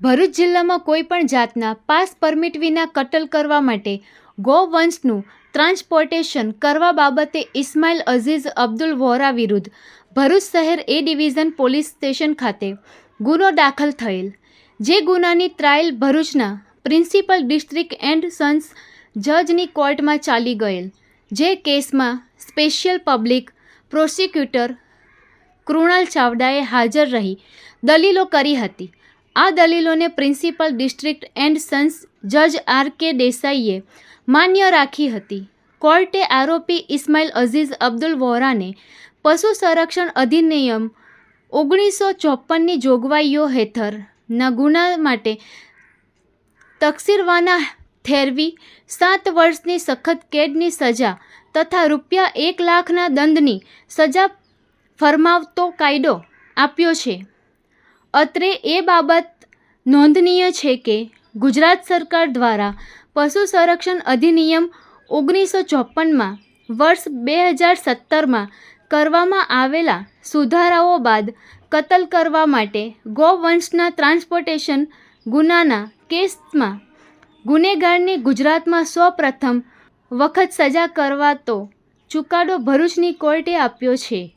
ભરૂચ જિલ્લામાં કોઈપણ જાતના પાસ પરમિટ વિના કતલ કરવા માટે ગોવંશનું ટ્રાન્સપોર્ટેશન કરવા બાબતે ઇસ્માઇલ અઝીઝ અબ્દુલ વોરા વિરુદ્ધ ભરૂચ શહેર એ ડિવિઝન પોલીસ સ્ટેશન ખાતે ગુનો દાખલ થયેલ, જે ગુનાની ટ્રાયલ ભરૂચના પ્રિન્સિપલ ડિસ્ટ્રિક્ટ એન્ડ સન્સ જજની કોર્ટમાં ચાલી ગયેલ, જે કેસમાં સ્પેશિયલ પબ્લિક પ્રોસિક્યુટર કૃણાલ ચાવડાએ હાજર રહી દલીલો કરી હતી. આ દલીલોને પ્રિન્સિપલ ડિસ્ટ્રિક્ટ એન્ડ સન્સ જજ આર કે દેસાઈએ માન્ય રાખી હતી. કોર્ટે આરોપી ઇસ્માઇલ અઝીઝ અબ્દુલ વોરાને પશુ સંરક્ષણ અધિનિયમ 1954ની જોગવાઈઓ હેઠળના ગુના માટે તકસીરવાના ઠેરવી 7 વર્ષની સખત કેદની સજા તથા રૂપિયા 1 લાખના દંડની સજા ફરમાવતો કાયદો આપ્યો છે. અત્રે એ બાબત નોંધનીય છે કે ગુજરાત સરકાર દ્વારા પશુ સંરક્ષણ અધિનિયમ 1954માં વર્ષ 2017માં કરવામાં આવેલા સુધારાઓ બાદ કતલ કરવા માટે ગોવંશના ટ્રાન્સપોર્ટેશન ગુનાના કેસમાં ગુનેગારને ગુજરાતમાં સૌપ્રથમ વખત સજા કરવાતો ચુકાદો ભરૂચની કોર્ટે આપ્યો છે.